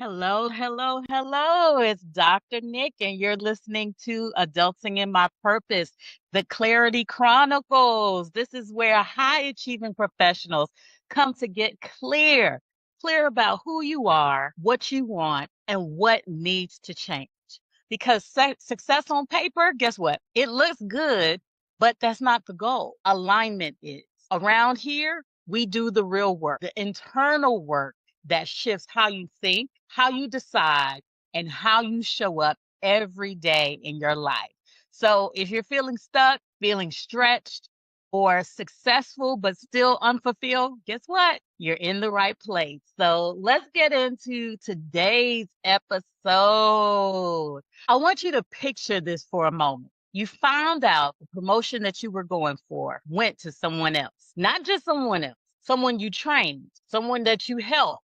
Hello, hello, hello. It's Dr. Nick, and you're listening to Adulting in My Purpose, the Clarity Chronicles. This is where high achieving professionals come to get clear about who you are, what you want, and what needs to change. Because success on paper, guess what? It looks good, but that's not the goal. Alignment is. Around here, we do the real work, the internal work that shifts how you think, how you decide, and how you show up every day in your life. So if you're feeling stuck, feeling stretched, or successful but still unfulfilled, guess what? You're in the right place. So let's get into today's episode. I want you to picture this for a moment. You found out the promotion that you were going for went to someone else, not just someone else, someone you trained, someone that you helped,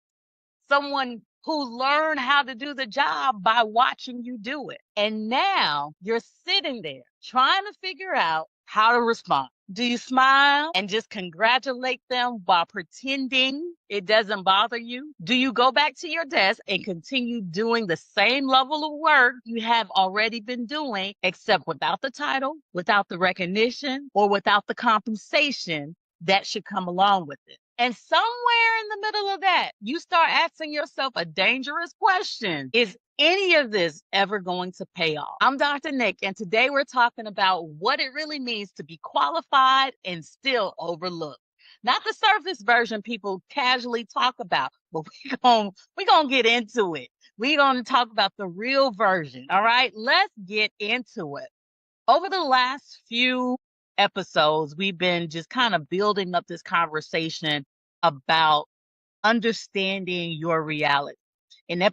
someone who learned how to do the job by watching you do it. And now you're sitting there trying to figure out how to respond. Do you smile and just congratulate them while pretending it doesn't bother you? Do you go back to your desk and continue doing the same level of work you have already been doing, except without the title, without the recognition, or without the compensation that should come along with it? And somewhere in the middle of that, you start asking yourself a dangerous question. Is any of this ever going to pay off? I'm Dr. Nick, and today we're talking about what it really means to be qualified and still overlooked. Not the surface version people casually talk about, but we're gonna get into it. We're gonna talk about the real version. All right, let's get into it. Over the last few episodes, we've been just kind of building up this conversation about understanding your reality. A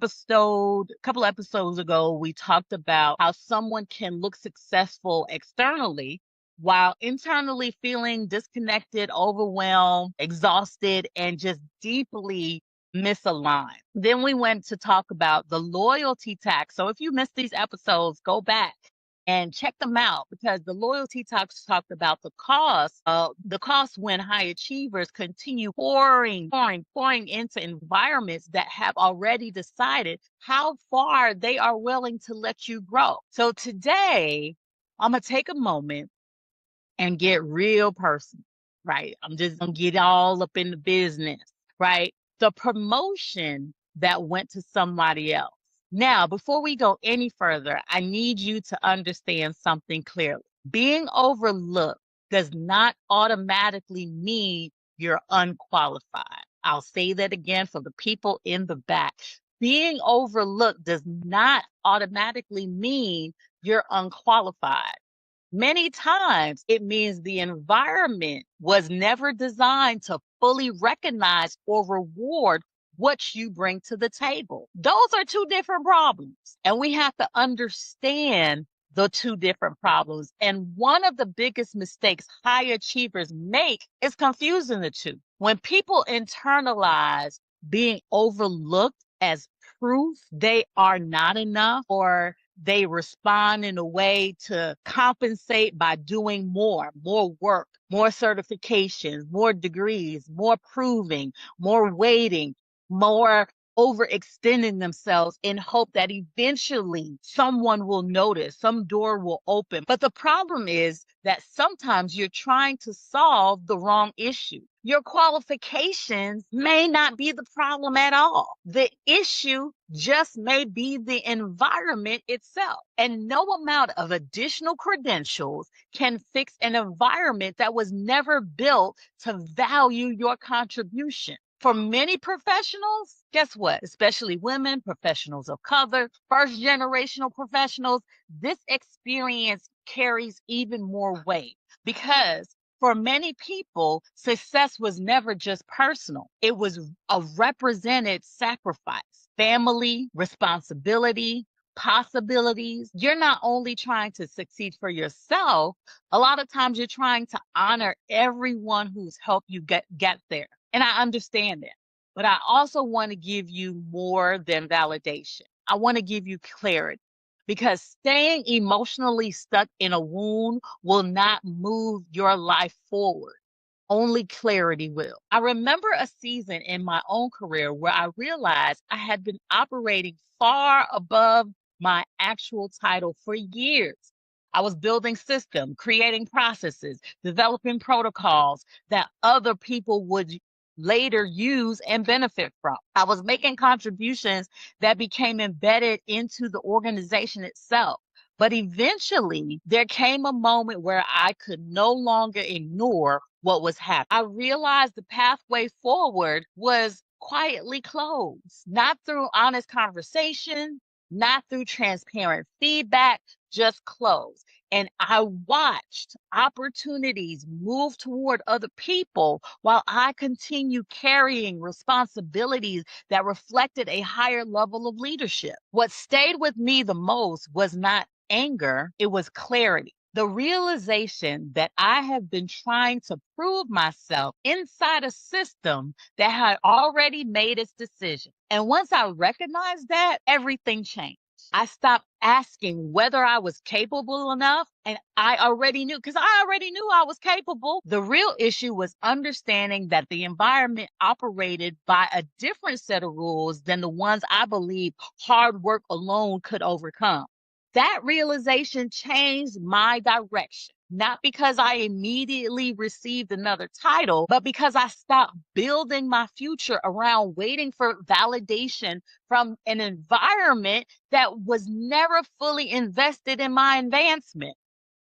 couple episodes ago, we talked about how someone can look successful externally while internally feeling disconnected, overwhelmed, exhausted, and just deeply misaligned. Then we went to talk about the loyalty tax. So if you missed these episodes, go back and check them out because the loyalty talks talked about the cost when high achievers continue pouring into environments that have already decided how far they are willing to let you grow. So today, I'm going to take a moment and get real personal, right? I'm just going to get all up in the business, right? The promotion that went to somebody else. Now, before we go any further, I need you to understand something clearly. Being overlooked does not automatically mean you're unqualified. I'll say that again for the people in the back. Being overlooked does not automatically mean you're unqualified. Many times it means the environment was never designed to fully recognize or reward what you bring to the table. Those are two different problems. And we have to understand the two different problems. And one of the biggest mistakes high achievers make is confusing the two. When people internalize being overlooked as proof they are not enough, or they respond in a way to compensate by doing more work, more certifications, more degrees, more proving, more waiting, more overextending themselves in hope that eventually someone will notice, some door will open. But the problem is that sometimes you're trying to solve the wrong issue. Your qualifications may not be the problem at all. The issue just may be the environment itself. And no amount of additional credentials can fix an environment that was never built to value your contribution. For many professionals, guess what? Especially women, professionals of color, first generational professionals, this experience carries even more weight because for many people, success was never just personal. It was a represented sacrifice, family, responsibility, possibilities. You're not only trying to succeed for yourself, a lot of times you're trying to honor everyone who's helped you get there. And I understand that. But I also want to give you more than validation. I want to give you clarity because staying emotionally stuck in a wound will not move your life forward. Only clarity will. I remember a season in my own career where I realized I had been operating far above my actual title for years. I was building systems, creating processes, developing protocols that other people would later use and benefit from. I was making contributions that became embedded into the organization itself. But eventually, there came a moment where I could no longer ignore what was happening. I realized the pathway forward was quietly closed, not through honest conversation, not through transparent feedback, just closed. And I watched opportunities move toward other people while I continued carrying responsibilities that reflected a higher level of leadership. What stayed with me the most was not anger, it was clarity. The realization that I have been trying to prove myself inside a system that had already made its decision. And once I recognized that, everything changed. I stopped asking whether I was capable enough, and I already knew because I already knew I was capable. The real issue was understanding that the environment operated by a different set of rules than the ones I believed hard work alone could overcome. That realization changed my direction. Not because I immediately received another title, but because I stopped building my future around waiting for validation from an environment that was never fully invested in my advancement.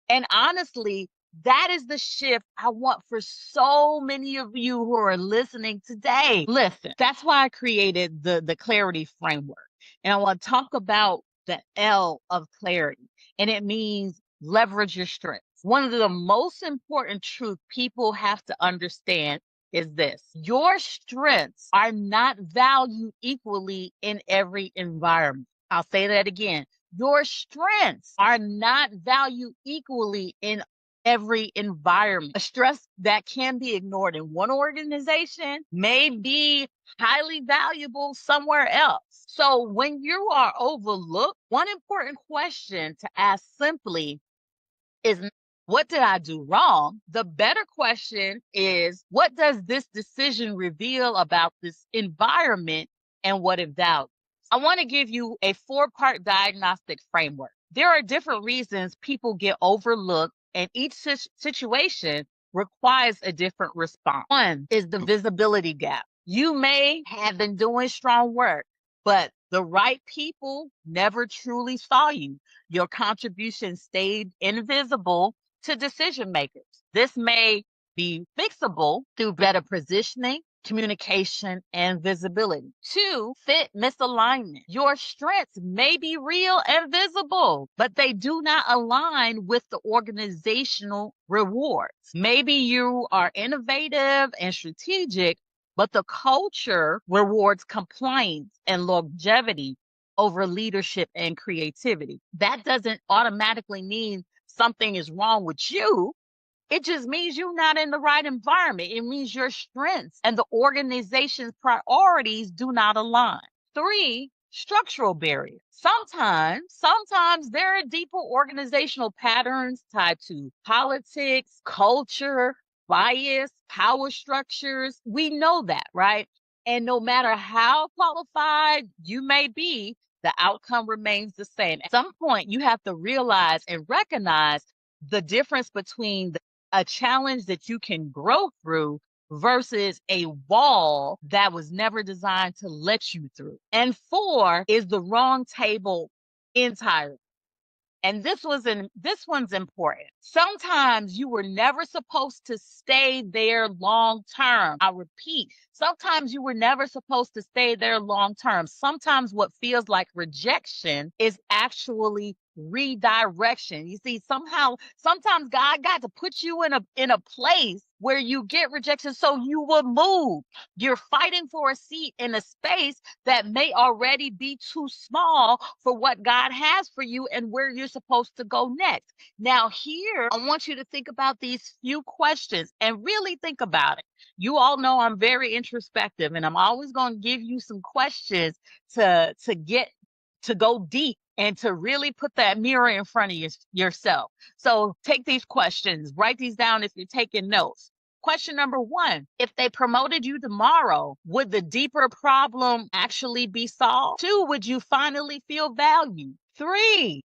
And honestly, that is the shift I want for so many of you who are listening today. Listen, that's why I created the clarity framework. And I want to talk about the L of clarity. And it means leverage your strengths. One of the most important truths people have to understand is this: your strengths are not valued equally in every environment. I'll say that again. Your strengths are not valued equally in every environment. A stress that can be ignored in one organization may be highly valuable somewhere else. So when you are overlooked, one important question to ask simply is, what did I do wrong? The better question is, what does this decision reveal about this environment and what it values? I want to give you a 4-part diagnostic framework. There are different reasons people get overlooked, and each situation requires a different response. One is the visibility gap. You may have been doing strong work, but the right people never truly saw you. Your contribution stayed invisible to decision makers. This may be fixable through better positioning, communication, and visibility. 2, fit misalignment. Your strengths may be real and visible, but they do not align with the organizational rewards. Maybe you are innovative and strategic, but the culture rewards compliance and longevity over leadership and creativity. That doesn't automatically mean something is wrong with you. It just means you're not in the right environment. It means your strengths and the organization's priorities do not align. 3, structural barriers. Sometimes there are deeper organizational patterns tied to politics, culture, bias, power structures. We know that, right? And no matter how qualified you may be, the outcome remains the same. At some point, you have to realize and recognize the difference between a challenge that you can grow through versus a wall that was never designed to let you through. And 4 is the wrong table entirely. And this one's important. Sometimes you were never supposed to stay there long term. I repeat, sometimes you were never supposed to stay there long term. Sometimes what feels like rejection is actually redirection. You see, sometimes God got to put you in a place where you get rejection so you will move. You're fighting for a seat in a space that may already be too small for what God has for you and where you're supposed to go next. Now, here, I want you to think about these few questions and really think about it. You all know I'm very introspective, and I'm always going to give you some questions to go deep and to really put that mirror in front of yourself. So take these questions, write these down if you're taking notes. Question number one, if they promoted you tomorrow, would the deeper problem actually be solved? Two, would you finally feel valued? Three,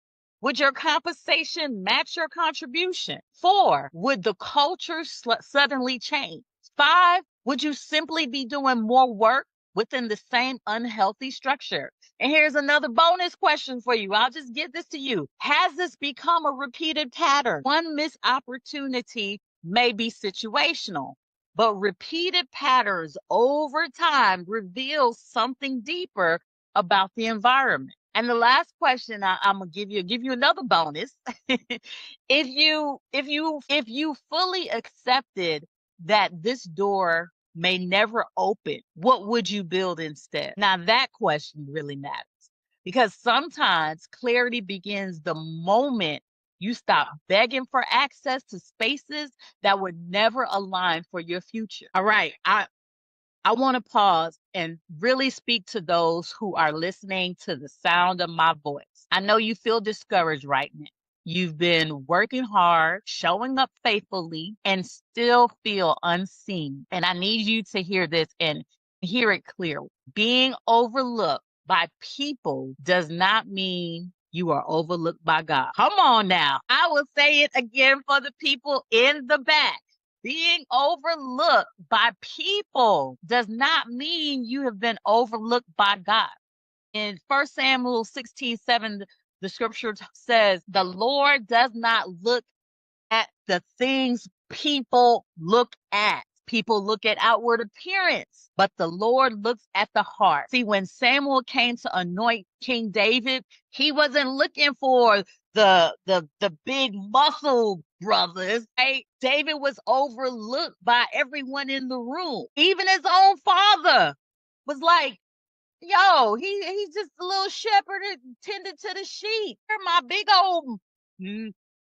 would your compensation match your contribution? Four, would the culture suddenly change? Five, would you simply be doing more work within the same unhealthy structure? And here's another bonus question for you. I'll just give this to you. Has this become a repeated pattern? One missed opportunity may be situational, but repeated patterns over time reveal something deeper about the environment. And the last question I'm gonna give you another bonus. If you fully accepted that this door may never open, what would you build instead? Now that question really matters because sometimes clarity begins the moment you stop begging for access to spaces that would never align for your future. All right. I want to pause and really speak to those who are listening to the sound of my voice. I know you feel discouraged right now. You've been working hard, showing up faithfully, and still feel unseen. And I need you to hear this and hear it clearly. Being overlooked by people does not mean you are overlooked by God. Come on now. I will say it again for the people in the back. Being overlooked by people does not mean you have been overlooked by God. In 1 Samuel 16:7, the scripture says, the Lord does not look at the things people look at. People look at outward appearance, but the Lord looks at the heart. See, when Samuel came to anoint King David, he wasn't looking for the big muscle brothers, right? David was overlooked by everyone in the room. Even his own father was like, yo, he's just a little shepherd tended to the sheep. They're my big old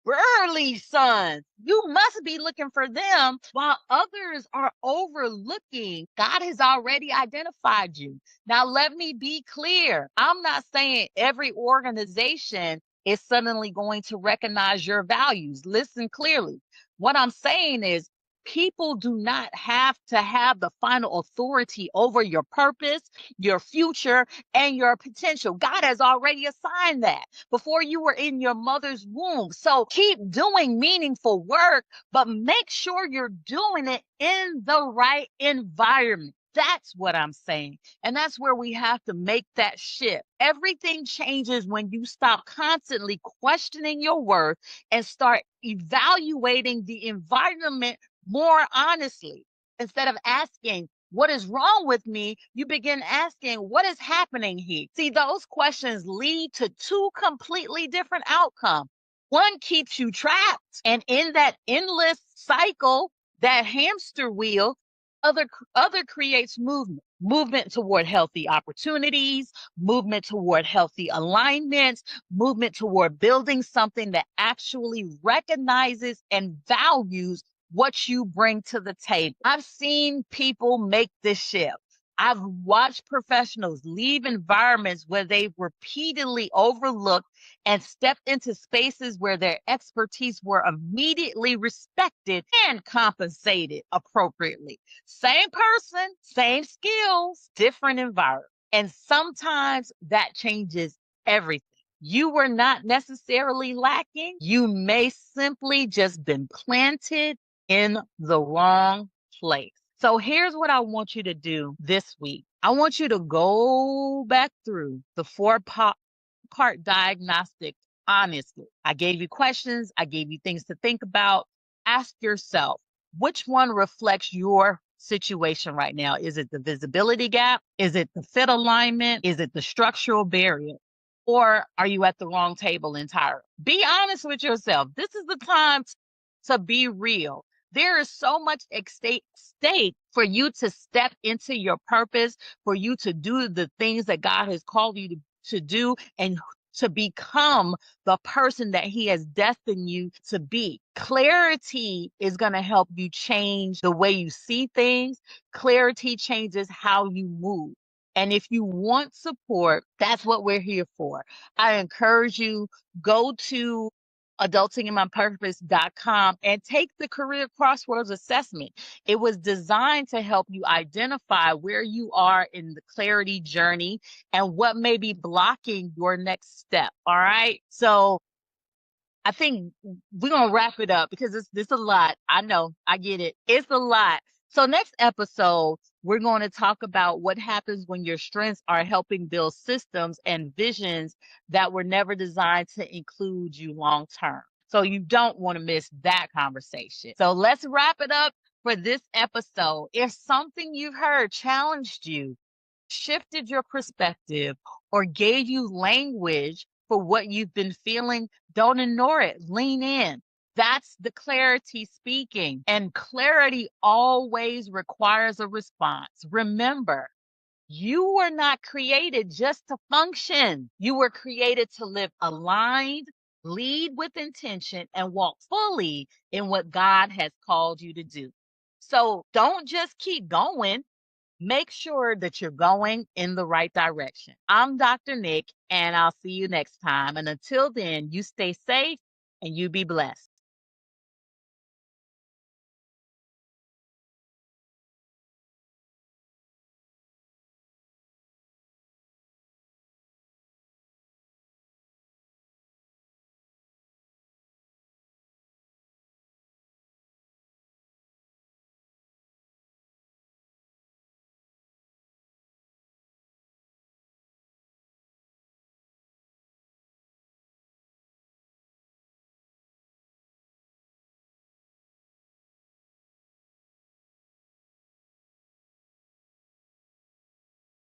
burly sons. You must be looking for them while others are overlooking. God has already identified you. Now, let me be clear. I'm not saying every organization is suddenly going to recognize your values. Listen clearly. What I'm saying is, people do not have to have the final authority over your purpose, your future, and your potential. God has already assigned that before you were in your mother's womb. So keep doing meaningful work, but make sure you're doing it in the right environment. That's what I'm saying. And that's where we have to make that shift. Everything changes when you stop constantly questioning your worth and start evaluating the environment more honestly. Instead of asking, what is wrong with me? You begin asking, what is happening here? See, those questions lead to two completely different outcomes. One keeps you trapped, and in that endless cycle, that hamster wheel, other creates movement toward healthy opportunities, movement toward healthy alignments, movement toward building something that actually recognizes and values what you bring to the table. I've seen people make this shift. I've watched professionals leave environments where they repeatedly overlooked and stepped into spaces where their expertise were immediately respected and compensated appropriately. Same person, same skills, different environment. And sometimes that changes everything. You were not necessarily lacking. You may simply just been planted in the wrong place. So here's what I want you to do this week. I want you to go back through the four-part diagnostic honestly. I gave you questions. I gave you things to think about. Ask yourself, which one reflects your situation right now? Is it the visibility gap? Is it the fit alignment? Is it the structural barrier? Or are you at the wrong table entirely? Be honest with yourself. This is the time to be real. There is so much at stake for you to step into your purpose, for you to do the things that God has called you to do, and to become the person that He has destined you to be. Clarity is going to help you change the way you see things. Clarity changes how you move. And if you want support, that's what we're here for. I encourage you, go to adultinginmypurpose.com and take the career crossroads assessment. It was designed to help you identify where you are in the clarity journey and what may be blocking your next step. All right. So I think we're gonna wrap it up because it's a lot. I know, I get it. It's a lot. So next episode, we're going to talk about what happens when your strengths are helping build systems and visions that were never designed to include you long term. So you don't want to miss that conversation. So let's wrap it up for this episode. If something you've heard challenged you, shifted your perspective, or gave you language for what you've been feeling, don't ignore it. Lean in. That's the clarity speaking. And clarity always requires a response. Remember, you were not created just to function. You were created to live aligned, lead with intention, and walk fully in what God has called you to do. So don't just keep going. Make sure that you're going in the right direction. I'm Dr. Nick, and I'll see you next time. And until then, you stay safe and you be blessed.